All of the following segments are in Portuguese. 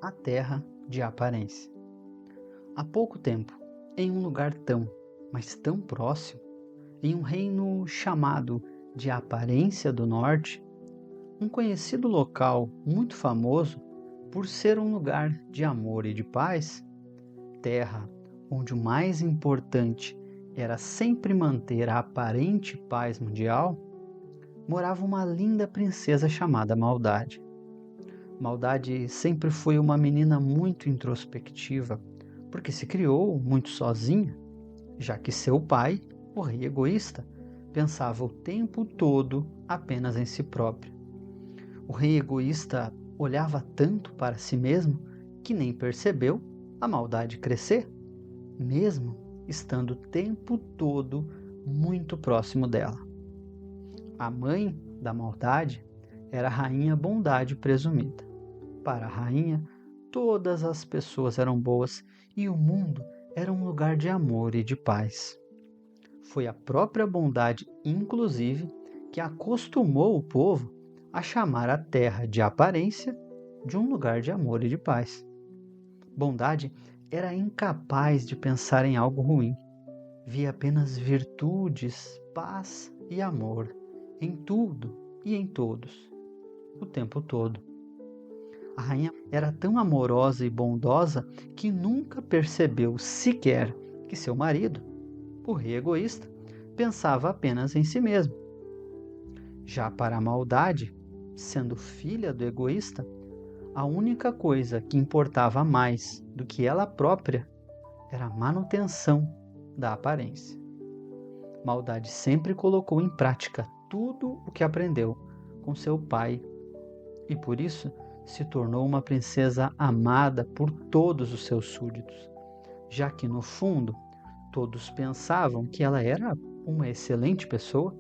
A terra de Aparência. Há pouco tempo, em um lugar tão, mas tão próximo, em um reino chamado de Aparência do Norte, um conhecido local muito famoso por ser um lugar de amor e de paz, terra onde o mais importante era sempre manter a aparente paz mundial, morava uma linda princesa chamada Maldade. Maldade sempre foi uma menina muito introspectiva, porque se criou muito sozinha, já que seu pai, o rei egoísta, pensava o tempo todo apenas em si próprio. O rei egoísta olhava tanto para si mesmo que nem percebeu a maldade crescer, mesmo estando o tempo todo muito próximo dela. A mãe da maldade era a rainha Bondade presumida. Para a rainha, todas as pessoas eram boas e o mundo era um lugar de amor e de paz. Foi a própria Bondade, inclusive, que acostumou o povo a chamar a terra de Aparência de um lugar de amor e de paz. Bondade era incapaz de pensar em algo ruim. Via apenas virtudes, paz e amor em tudo e em todos, o tempo todo. A rainha era tão amorosa e bondosa que nunca percebeu sequer que seu marido, o rei egoísta, pensava apenas em si mesmo. Já para a maldade, sendo filha do egoísta, a única coisa que importava mais do que ela própria era a manutenção da aparência. Maldade sempre colocou em prática tudo o que aprendeu com seu pai e por isso se tornou uma princesa amada por todos os seus súditos, já que no fundo todos pensavam que ela era uma excelente pessoa,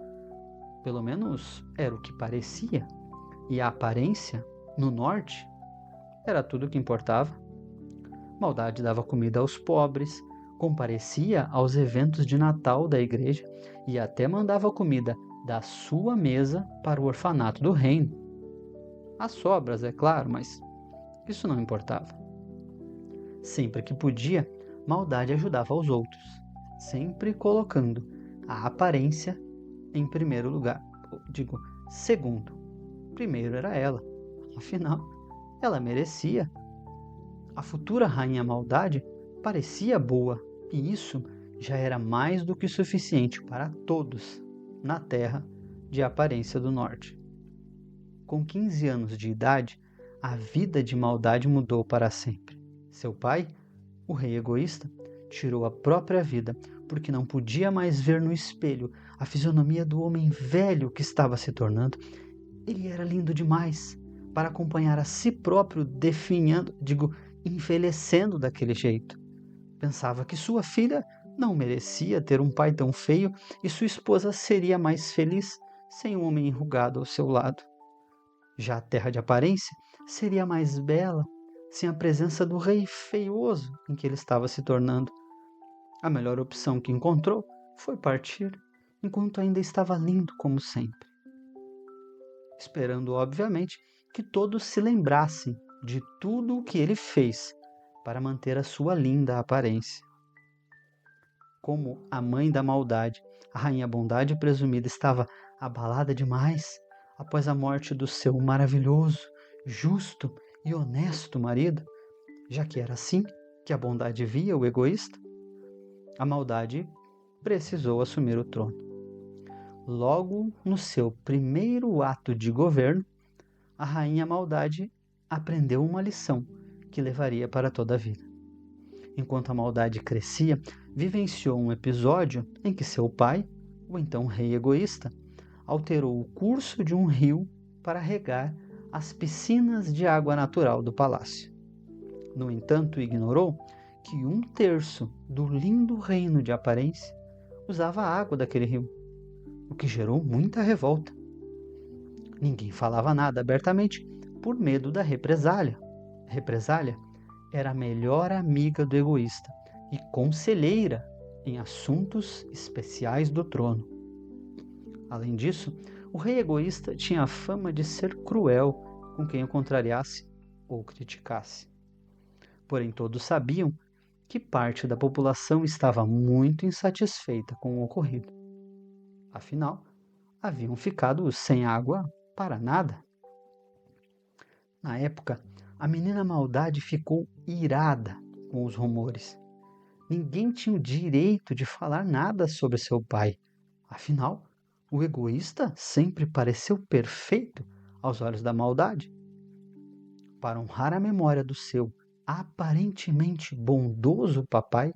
pelo menos era o que parecia, e a aparência, no norte, era tudo o que importava. Maldade dava comida aos pobres, comparecia aos eventos de Natal da igreja e até mandava comida da sua mesa para o orfanato do reino. As sobras, é claro, mas isso não importava. Sempre que podia, Maldade ajudava aos outros, sempre colocando a aparência em primeiro lugar. Digo, segundo. Primeiro era ela. Afinal, ela merecia. A futura rainha Maldade parecia boa, e isso já era mais do que suficiente para todos na terra de Aparência do Norte. Com 15 anos de idade, a vida de Maldade mudou para sempre. Seu pai, o rei egoísta, tirou a própria vida porque não podia mais ver no espelho a fisionomia do homem velho que estava se tornando. Ele era lindo demais para acompanhar a si próprio envelhecendo daquele jeito. Pensava que sua filha não merecia ter um pai tão feio e sua esposa seria mais feliz sem um homem enrugado ao seu lado. Já a terra de Aparência seria mais bela sem a presença do rei feioso em que ele estava se tornando. A melhor opção que encontrou foi partir, enquanto ainda estava lindo como sempre. Esperando, obviamente, que todos se lembrassem de tudo o que ele fez para manter a sua linda aparência. Como a mãe da maldade, a rainha Bondade presumida estava abalada demais após a morte do seu maravilhoso, justo e honesto marido, já que era assim que a bondade via o egoísta, a maldade precisou assumir o trono. Logo no seu primeiro ato de governo, a rainha Maldade aprendeu uma lição que levaria para toda a vida. Enquanto a maldade crescia, vivenciou um episódio em que seu pai, o então rei egoísta, alterou o curso de um rio para regar as piscinas de água natural do palácio. No entanto, ignorou que 1/3 do lindo reino de Aparência usava a água daquele rio, o que gerou muita revolta. Ninguém falava nada abertamente por medo da represália. Represália era a melhor amiga do egoísta e conselheira em assuntos especiais do trono. Além disso, o rei egoísta tinha a fama de ser cruel com quem o contrariasse ou criticasse. Porém, todos sabiam que parte da população estava muito insatisfeita com o ocorrido. Afinal, haviam ficado sem água para nada. Na época, a menina Maldade ficou irada com os rumores. Ninguém tinha o direito de falar nada sobre seu pai. Afinal, o egoísta sempre pareceu perfeito aos olhos da Maldade. Para honrar a memória do seu aparentemente bondoso papai,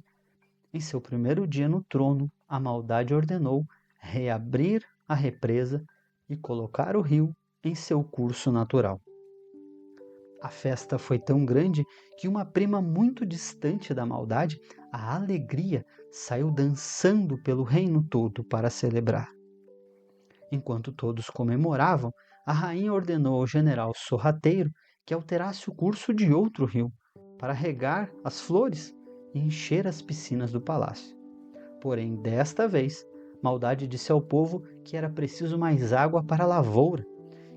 em seu primeiro dia no trono, a Maldade ordenou reabrir a represa e colocar o rio em seu curso natural. A festa foi tão grande que uma prima muito distante da Maldade, a Alegria, saiu dançando pelo reino todo para celebrar. Enquanto todos comemoravam, a rainha ordenou ao general sorrateiro que alterasse o curso de outro rio para regar as flores e encher as piscinas do palácio. Porém, desta vez, Maldade disse ao povo que era preciso mais água para a lavoura,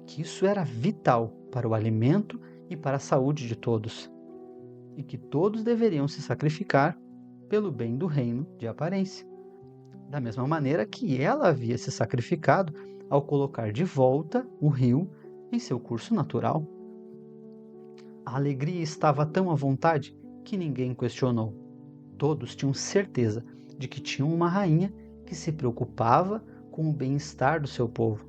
que isso era vital para o alimento e para a saúde de todos, e que todos deveriam se sacrificar pelo bem do reino de Aparência, da mesma maneira que ela havia se sacrificado ao colocar de volta o rio em seu curso natural. A alegria estava tão à vontade que ninguém questionou. Todos tinham certeza de que tinham uma rainha que se preocupava com o bem-estar do seu povo.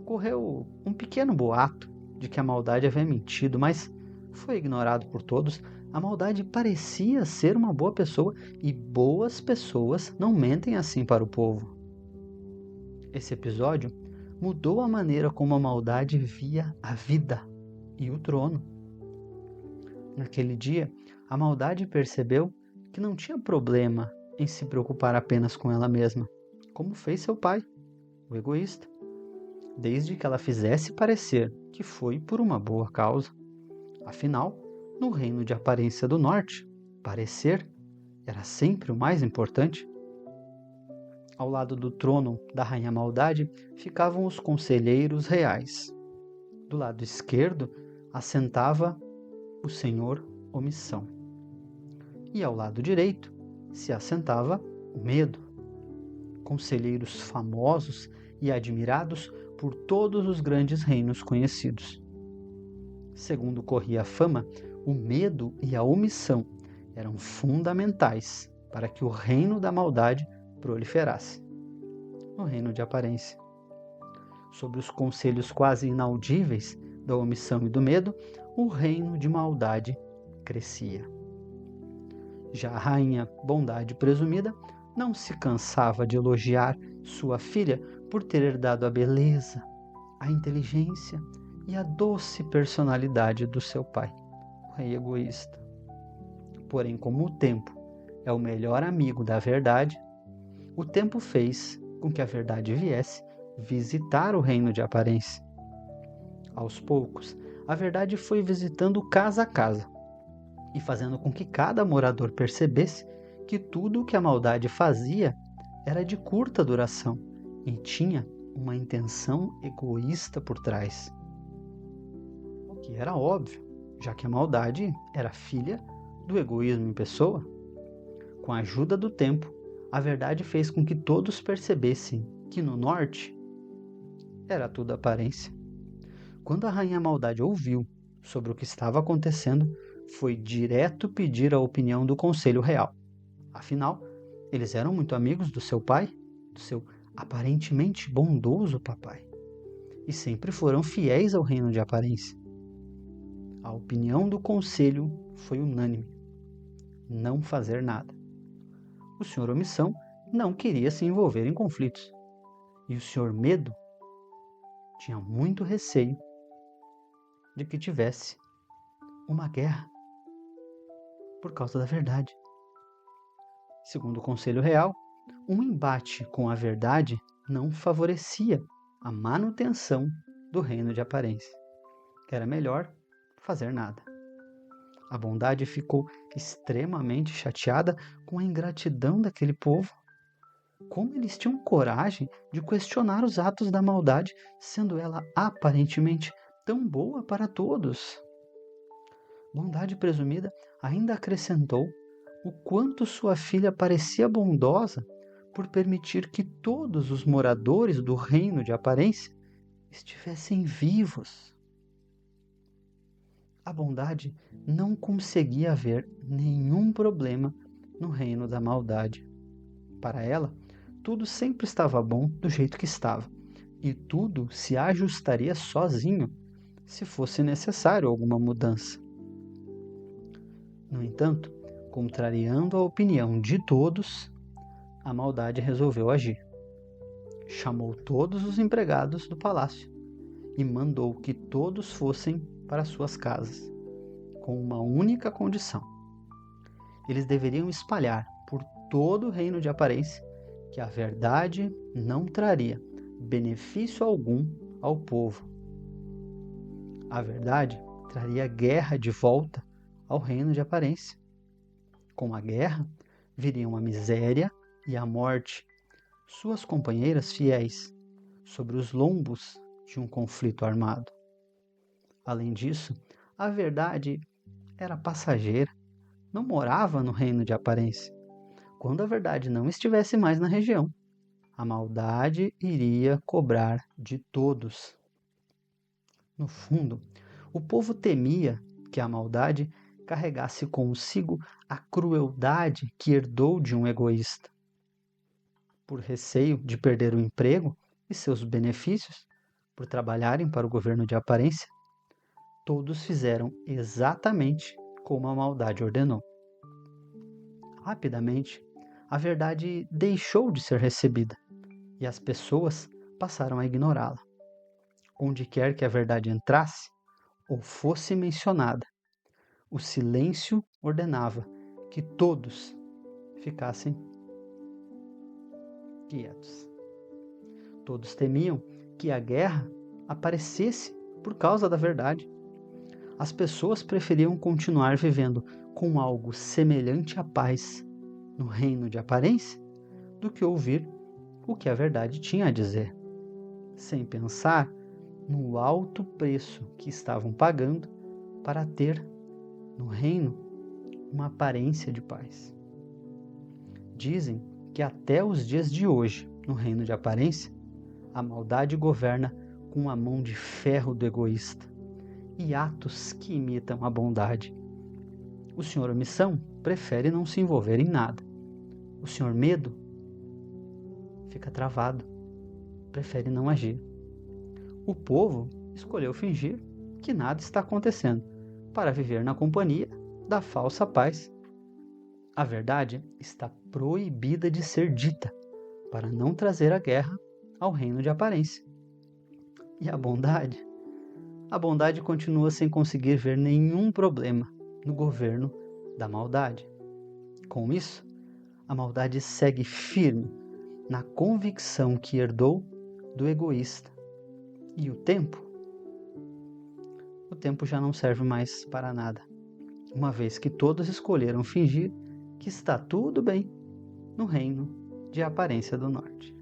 Correu um pequeno boato de que a Maldade havia mentido, mas foi ignorado por todos. A Maldade parecia ser uma boa pessoa e boas pessoas não mentem assim para o povo. Esse episódio mudou a maneira como a Maldade via a vida e o trono. Naquele dia, a Maldade percebeu que não tinha problema em se preocupar apenas com ela mesma, como fez seu pai, o egoísta, desde que ela fizesse parecer que foi por uma boa causa. Afinal, no reino de Aparência do Norte, parecer era sempre o mais importante. Ao lado do trono da Rainha Maldade ficavam os conselheiros reais. Do lado esquerdo assentava o Senhor Omissão. E ao lado direito se assentava o Medo. Conselheiros famosos e admirados por todos os grandes reinos conhecidos. Segundo corria a fama, o medo e a omissão eram fundamentais para que o reino da maldade proliferasse. No reino de Aparência. Sob os conselhos quase inaudíveis da omissão e do medo, o reino de maldade crescia. Já a rainha Bondade Presumida não se cansava de elogiar sua filha por ter herdado a beleza, a inteligência e a doce personalidade do seu pai, o rei egoísta. Porém, como o tempo é o melhor amigo da verdade, o tempo fez com que a verdade viesse visitar o reino de Aparência. Aos poucos, a verdade foi visitando casa a casa e fazendo com que cada morador percebesse que tudo o que a maldade fazia era de curta duração e tinha uma intenção egoísta por trás. O que era óbvio, já que a maldade era filha do egoísmo em pessoa. Com a ajuda do tempo, a verdade fez com que todos percebessem que no norte era tudo aparência. Quando a rainha Maldade ouviu sobre o que estava acontecendo, foi direto pedir a opinião do Conselho Real. Afinal, eles eram muito amigos do seu pai, do seu aparentemente bondoso papai, e sempre foram fiéis ao reino de Aparência. A opinião do conselho foi unânime: não fazer nada. O Senhor Omissão não queria se envolver em conflitos, e o Senhor Medo tinha muito receio de que tivesse uma guerra por causa da verdade. Segundo o Conselho Real, um embate com a verdade não favorecia a manutenção do reino de Aparência. Era melhor fazer nada. A Bondade ficou extremamente chateada com a ingratidão daquele povo. Como eles tinham coragem de questionar os atos da maldade, sendo ela aparentemente tão boa para todos? Bondade presumida ainda acrescentou o quanto sua filha parecia bondosa por permitir que todos os moradores do reino de aparência estivessem vivos. A bondade não conseguia ver nenhum problema no reino da maldade. Para ela, tudo sempre estava bom do jeito que estava, e tudo se ajustaria sozinho se fosse necessário alguma mudança. No entanto, contrariando a opinião de todos, a maldade resolveu agir. Chamou todos os empregados do palácio e mandou que todos fossem para suas casas, com uma única condição. Eles deveriam espalhar por todo o reino de aparência que a verdade não traria benefício algum ao povo. A verdade traria guerra de volta ao reino de aparência. Com a guerra, viriam a miséria e a morte, suas companheiras fiéis, sobre os lombos de um conflito armado. Além disso, a verdade era passageira, não morava no reino de aparência. Quando a verdade não estivesse mais na região, a maldade iria cobrar de todos. No fundo, o povo temia que a maldade carregasse consigo a crueldade que herdou de um egoísta. Por receio de perder o emprego e seus benefícios, por trabalharem para o governo de aparência, todos fizeram exatamente como a maldade ordenou. Rapidamente, a verdade deixou de ser recebida e as pessoas passaram a ignorá-la. Onde quer que a verdade entrasse ou fosse mencionada, o silêncio ordenava que todos ficassem quietos. Todos temiam que a guerra aparecesse por causa da verdade. As pessoas preferiam continuar vivendo com algo semelhante à paz no reino de aparência do que ouvir o que a verdade tinha a dizer, sem pensar no alto preço que estavam pagando para ter no reino uma aparência de paz. Dizem que até os dias de hoje, no reino de aparência, a maldade governa com a mão de ferro do egoísta e atos que imitam a bondade. O senhor omissão prefere não se envolver em nada. O senhor medo fica travado, prefere não agir. O povo escolheu fingir que nada está acontecendo para viver na companhia da falsa paz. A verdade está proibida de ser dita para não trazer a guerra ao reino de aparência. E a bondade? A bondade continua sem conseguir ver nenhum problema no governo da maldade. Com isso, a maldade segue firme na convicção que herdou do egoísta. E o tempo já não serve mais para nada, uma vez que todos escolheram fingir que está tudo bem no reino de aparência do norte.